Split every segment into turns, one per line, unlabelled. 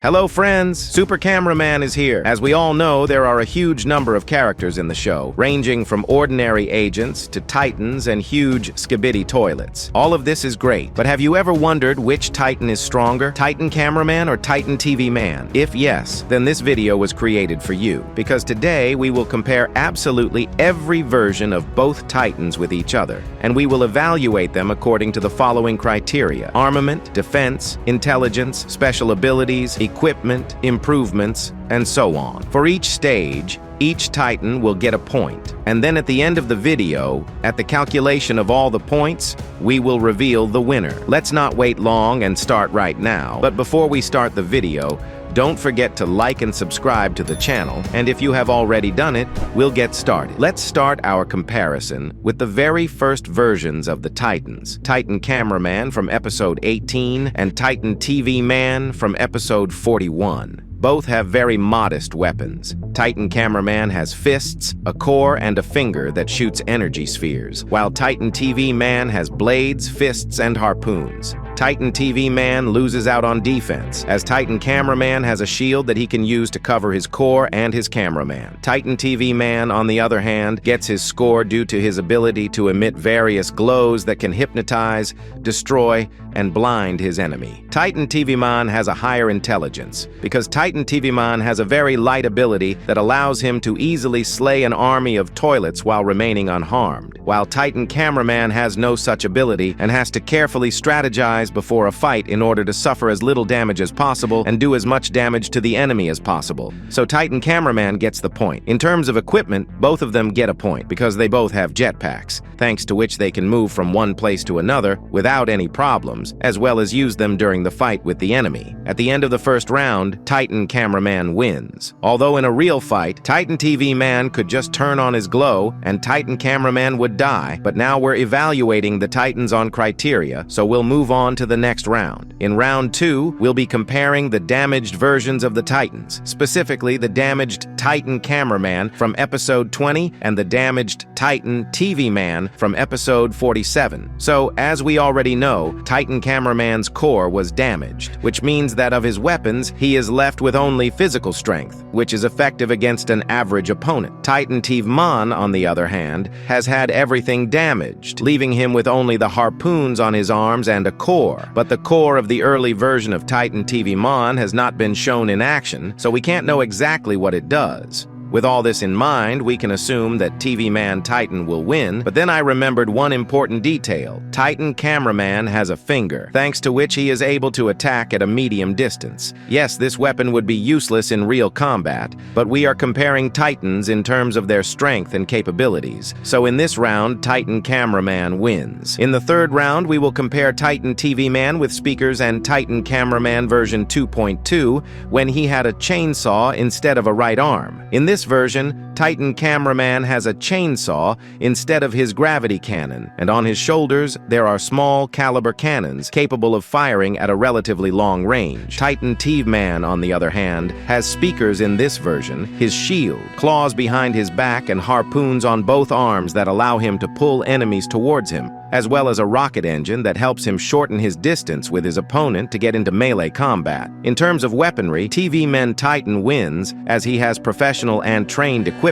Hello friends, Super Cameraman is here. As we all know, there are a huge number of characters in the show, ranging from ordinary agents to titans and huge skibidi toilets. All of this is great, but have you ever wondered which titan is stronger, Titan Cameraman or Titan TVman? If yes, then this video was created for you, because today we will compare absolutely every version of both titans with each other, and we will evaluate them according to the following criteria: armament, defense, intelligence, special abilities, equipment, improvements, and so on. For each stage, each Titan will get a point, and then at the end of the video, at the calculation of all the points, we will reveal the winner. Let's not wait long and start right now. But before we start the video, don't forget to like and subscribe to the channel, and if you have already done it, we'll get started. Let's start our comparison with the very first versions of the Titans, Titan Cameraman from episode 18 and Titan TVman from episode 41. Both have very modest weapons. Titan Cameraman has fists, a core, and a finger that shoots energy spheres, while Titan TVman has blades, fists, and harpoons. Titan TVman loses out on defense, as Titan Cameraman has a shield that he can use to cover his core and his cameraman. Titan TVman, on the other hand, gets his score due to his ability to emit various glows that can hypnotize, destroy, and blind his enemy. Titan TVman has a higher intelligence, because Titan TVman has a very light ability that allows him to easily slay an army of toilets while remaining unharmed, while Titan Cameraman has no such ability and has to carefully strategize before a fight in order to suffer as little damage as possible and do as much damage to the enemy as possible. So Titan Cameraman gets the point. In terms of equipment, both of them get a point because they both have jetpacks, thanks to which they can move from one place to another without any problems, as well as use them during the fight with the enemy. At the end of the first round, Titan Cameraman wins. Although in a real fight, Titan TVman could just turn on his glow and Titan Cameraman would die, but now we're evaluating the Titans on criteria, so we'll move on to the next round. In round 2, we'll be comparing the damaged versions of the Titans, specifically the damaged Titan Cameraman from episode 20 and the damaged Titan TVman from episode 47. So, as we already know, Titan Cameraman's core was damaged, which means that of his weapons, he is left with only physical strength, which is effective against an average opponent. Titan TVman, on the other hand, has had everything damaged, leaving him with only the harpoons on his arms and a core. But the core of the early version of Titan TVman has not been shown in action, so we can't know exactly what it does. With all this in mind, we can assume that TVman Titan will win, but then I remembered one important detail. Titan Cameraman has a finger, thanks to which he is able to attack at a medium distance. Yes, this weapon would be useless in real combat, but we are comparing Titans in terms of their strength and capabilities. So in this round, Titan Cameraman wins. In the third round, we will compare Titan TVman with speakers and Titan Cameraman version 2.2 when he had a chainsaw instead of a right arm. In this version, Titan Cameraman has a chainsaw instead of his gravity cannon, and on his shoulders there are small caliber cannons capable of firing at a relatively long range. Titan TVman, on the other hand, has speakers in this version, his shield, claws behind his back, and harpoons on both arms that allow him to pull enemies towards him, as well as a rocket engine that helps him shorten his distance with his opponent to get into melee combat. In terms of weaponry, TVman Titan wins, as he has professional and trained equipment,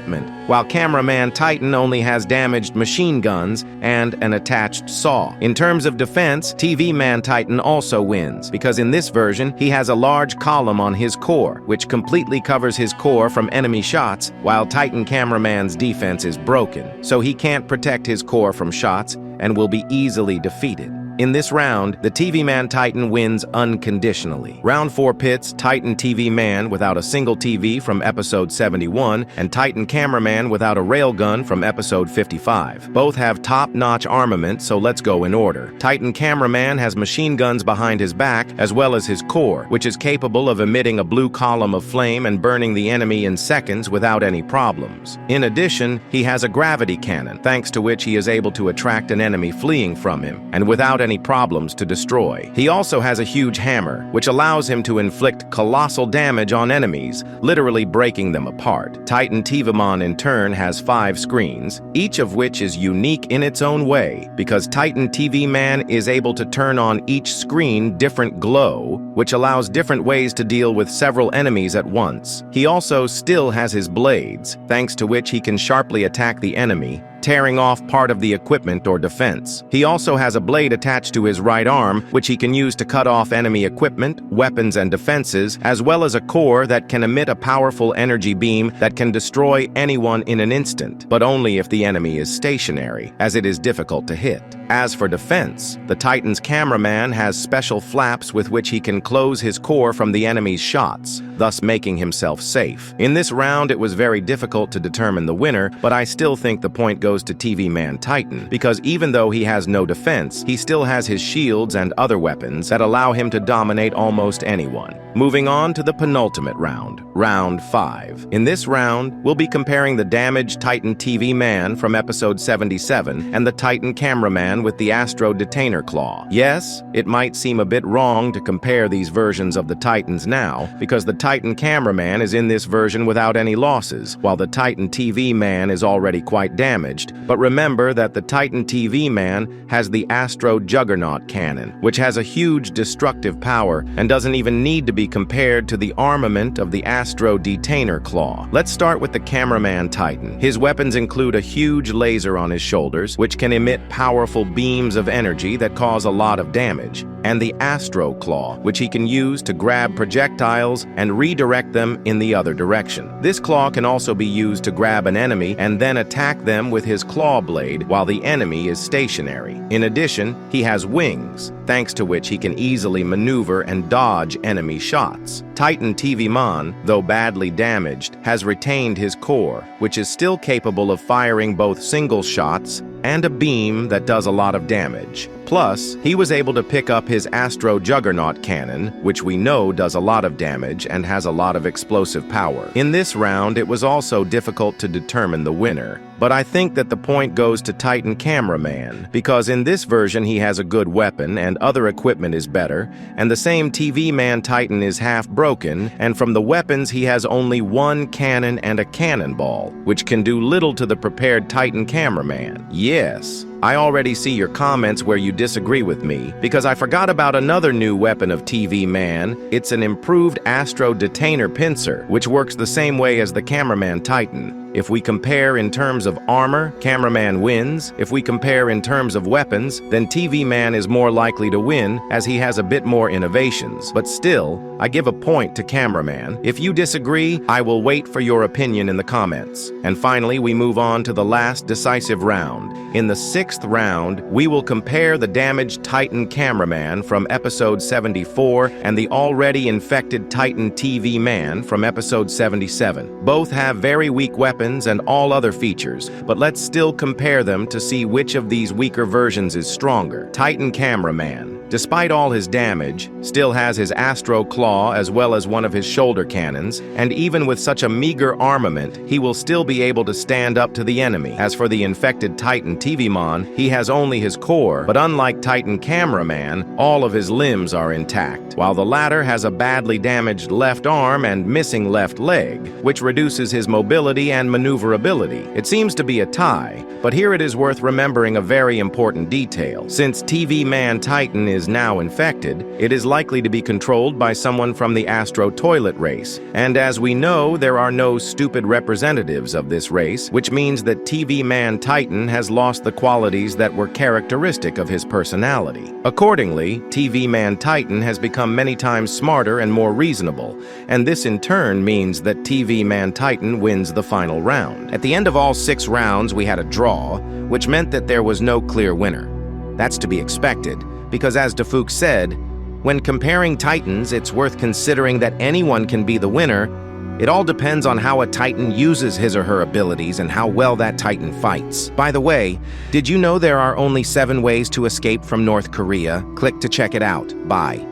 while Cameraman Titan only has damaged machine guns and an attached saw. In terms of defense, TVman Titan also wins, because in this version, he has a large column on his core, which completely covers his core from enemy shots, while Titan Cameraman's defense is broken, so he can't protect his core from shots and will be easily defeated. In this round, the TVman Titan wins unconditionally. Round 4 pits Titan TVman without a single TV from episode 71 and Titan Cameraman without a railgun from episode 55. Both have top-notch armament, so let's go in order. Titan Cameraman has machine guns behind his back as well as his core, which is capable of emitting a blue column of flame and burning the enemy in seconds without any problems. In addition, he has a gravity cannon, thanks to which he is able to attract an enemy fleeing from him, and without any problems to destroy. He also has a huge hammer, which allows him to inflict colossal damage on enemies, literally breaking them apart. Titan TVman in turn has 5 screens, each of which is unique in its own way, because Titan TVman is able to turn on each screen different glow, which allows different ways to deal with several enemies at once. He also still has his blades, thanks to which he can sharply attack the enemy, tearing off part of the equipment or defense. He also has a blade attached to his right arm, which he can use to cut off enemy equipment, weapons, and defenses, as well as a core that can emit a powerful energy beam that can destroy anyone in an instant, but only if the enemy is stationary, as it is difficult to hit. As for defense, the Titan's Cameraman has special flaps with which he can close his core from the enemy's shots, thus making himself safe. In this round, it was very difficult to determine the winner, but I still think the point goes to TVman Titan, because even though he has no defense, he still has his shields and other weapons that allow him to dominate almost anyone. Moving on to the penultimate round, Round 5. In this round, we'll be comparing the damaged Titan TVman from episode 77 and the Titan Cameraman with the Astro detainer claw. Yes, it might seem a bit wrong to compare these versions of the Titans now, because the Titan Cameraman is in this version without any losses, while the Titan TVman is already quite damaged. But remember that the Titan TVman has the Astro Juggernaut cannon, which has a huge destructive power and doesn't even need to be compared to the armament of the Astro detainer claw. Let's start with the Cameraman Titan. His weapons include a huge laser on his shoulders, which can emit powerful beams of energy that cause a lot of damage, and the Astro claw, which he can use to grab projectiles and redirect them in the other direction. This claw can also be used to grab an enemy and then attack them with his claw blade while the enemy is stationary. In addition, he has wings, thanks to which he can easily maneuver and dodge enemy shots. Titan TVman, though badly damaged, has retained his core, which is still capable of firing both single shots and a beam that does a lot of damage. Plus, he was able to pick up his Astro Juggernaut cannon, which we know does a lot of damage and has a lot of explosive power. In this round, it was also difficult to determine the winner, but I think that the point goes to Titan Cameraman, because in this version he has a good weapon and other equipment is better, and the same TVman Titan is half broken, and from the weapons he has only one cannon and a cannonball, which can do little to the prepared Titan Cameraman. Yes, I already see your comments where you disagree with me, because I forgot about another new weapon of TVman. It's an improved Astro detainer pincer, which works the same way as the Cameraman Titan. If we compare in terms of armor, Cameraman wins. If we compare in terms of weapons, then TVman is more likely to win, as he has a bit more innovations. But still, I give a point to Cameraman. If you disagree, I will wait for your opinion in the comments. And finally, we move on to the last decisive round. In the 6th round, we will compare the damaged Titan Cameraman from episode 74 and the already infected Titan TVman from episode 77. Both have very weak weapons and all other features, but let's still compare them to see which of these weaker versions is stronger. Titan Cameraman, despite all his damage, still has his Astro claw as well as one of his shoulder cannons, and even with such a meager armament, he will still be able to stand up to the enemy. As for the infected Titan TVman, he has only his core, but unlike Titan Cameraman, all of his limbs are intact, while the latter has a badly damaged left arm and missing left leg, which reduces his mobility and maneuverability. It seems to be a tie, but here it is worth remembering a very important detail. Since TVman Titan is now infected, it is likely to be controlled by someone from the Astro toilet race, and as we know, there are no stupid representatives of this race, which means that TVman Titan has lost the qualities that were characteristic of his personality. Accordingly, TVman Titan has become many times smarter and more reasonable, and this in turn means that TVman Titan wins the final round. At the end of all 6 rounds, we had a draw, which meant that there was no clear winner. That's to be expected, because as Defuk said, when comparing Titans, it's worth considering that anyone can be the winner. It all depends on how a Titan uses his or her abilities and how well that Titan fights. By the way, did you know there are only 7 ways to escape from North Korea? Click to check it out. Bye.